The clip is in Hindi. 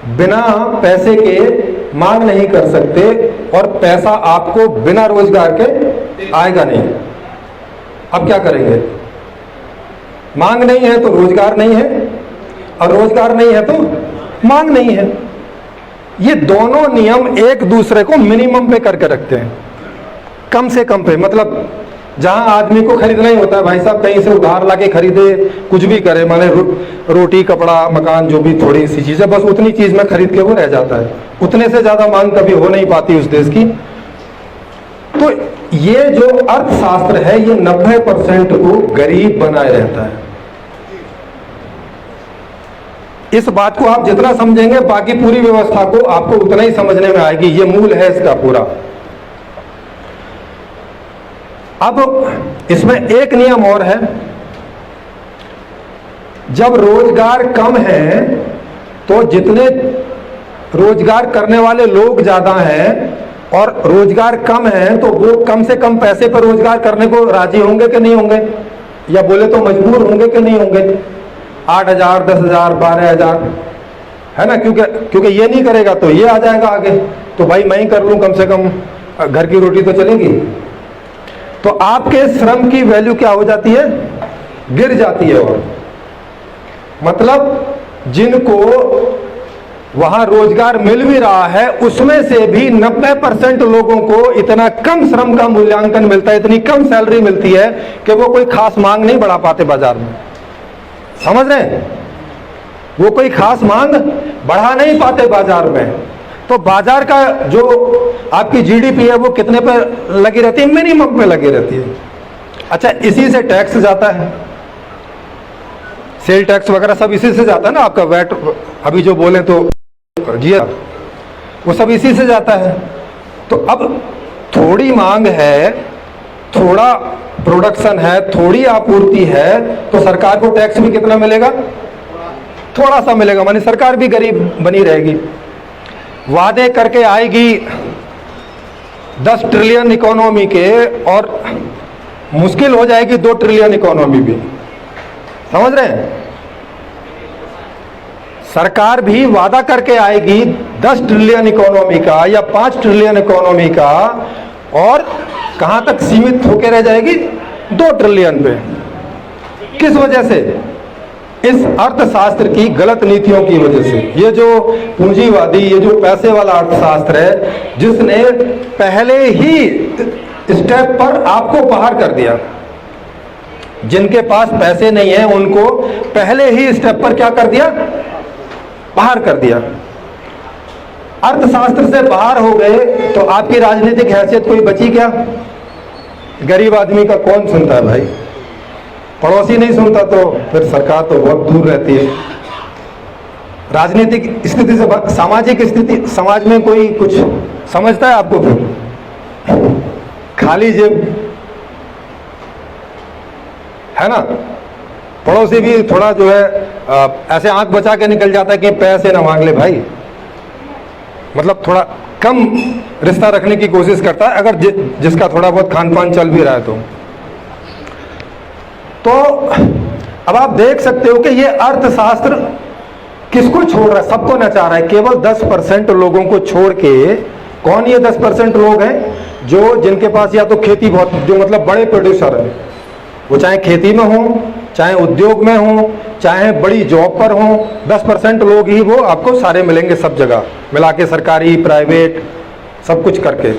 बिना पैसे के मांग नहीं कर सकते और पैसा आपको बिना रोजगार के आएगा नहीं। अब क्या करेंगे? मांग नहीं है तो रोजगार नहीं है, और रोजगार नहीं है तो मांग नहीं है। ये दोनों नियम एक दूसरे को मिनिमम पे करके रखते हैं, कम से कम पे। मतलब जहां आदमी को खरीदना ही होता है भाई साहब, कहीं से उधार लाके खरीदे, कुछ भी करे, माने रोटी कपड़ा मकान जो भी थोड़ी सी चीजें, बस उतनी चीज में खरीद के वो रह जाता है। उतने से ज्यादा मांग कभी हो नहीं पाती उस देश की। तो ये जो अर्थशास्त्र है ये 90% को गरीब बनाए रहता है। इस बात को आप जितना समझेंगे बाकी पूरी व्यवस्था को आपको उतना ही समझने में आएगी। ये मूल है इसका पूरा। अब इसमें एक नियम और है, जब रोजगार कम है तो जितने रोजगार करने वाले लोग ज्यादा हैं और रोजगार कम है तो वो कम से कम पैसे पर रोजगार करने को राजी होंगे कि नहीं होंगे, या बोले तो मजबूर होंगे कि नहीं होंगे। 8,000 10,000 12,000 है ना, क्योंकि ये नहीं करेगा तो ये आ जाएगा आगे, तो भाई मैं ही कर लूं, कम से कम घर की रोटी तो चलेगी। तो आपके श्रम की वैल्यू क्या हो जाती है? गिर जाती है। और मतलब जिनको वहां रोजगार मिल भी रहा है उसमें से भी 90% लोगों को इतना कम श्रम का मूल्यांकन मिलता है, इतनी कम सैलरी मिलती है कि वो कोई खास मांग नहीं बढ़ा पाते बाजार में। समझ रहे हैं? वो कोई खास मांग बढ़ा नहीं पाते बाजार में। तो बाजार का जो आपकी जीडीपी है वो कितने पे लगी रहती है? मिनिमम पे लगी रहती है। अच्छा, इसी से टैक्स जाता है, सेल टैक्स वगैरह सब इसी से जाता है ना, आपका वैट अभी जो बोले तो जीएसटी, वो सब इसी से जाता है। तो अब थोड़ी मांग है, थोड़ा प्रोडक्शन है, थोड़ी आपूर्ति है, तो सरकार को टैक्स भी कितना मिलेगा? थोड़ा सा मिलेगा, माने सरकार भी गरीब बनी रहेगी। वादे करके आएगी 10 ट्रिलियन इकोनॉमी के और मुश्किल हो जाएगी 2 ट्रिलियन इकोनॉमी भी। समझ रहे हैं? सरकार भी वादा करके आएगी 10 ट्रिलियन इकोनॉमी का या 5 ट्रिलियन इकोनॉमी का, और कहां तक सीमित होकर रह जाएगी? 2 ट्रिलियन पे। किस वजह से? इस अर्थशास्त्र की गलत नीतियों की वजह से। ये जो पूंजीवादी, ये जो पैसे वाला अर्थशास्त्र है, जिसने पहले ही स्टेप पर आपको बाहर कर दिया। जिनके पास पैसे नहीं है उनको पहले ही स्टेप पर क्या कर दिया? बाहर कर दिया। अर्थशास्त्र से बाहर हो गए तो आपकी राजनीतिक हैसियत कोई बची क्या? गरीब आदमी का कौन सुनता है भाई? पड़ोसी नहीं सुनता तो फिर सरकार तो बहुत दूर रहती है। राजनीतिक स्थिति से, सामाजिक स्थिति, समाज में कोई कुछ समझता है आपको? फिर खाली जेब है ना। पड़ोसी भी थोड़ा जो है ऐसे आंख बचा के निकल जाता है कि पैसे ना मांग ले भाई, मतलब थोड़ा कम रिश्ता रखने की कोशिश करता है अगर जिसका थोड़ा बहुत खान पान चल भी रहा है तो अब आप देख सकते हो कि ये अर्थशास्त्र किसको छोड़ रहा है? सबको नचा रहा है। केवल 10% लोगों को छोड़ के। कौन ये 10% लोग हैं? जो जिनके पास या तो खेती बहुत, जो मतलब बड़े प्रोड्यूसर हैं, वो चाहे खेती में हो, चाहे उद्योग में हो, चाहे बड़ी जॉब पर हो, 10% लोग ही वो आपको सारे मिलेंगे सब जगह मिला के, सरकारी प्राइवेट सब कुछ करके।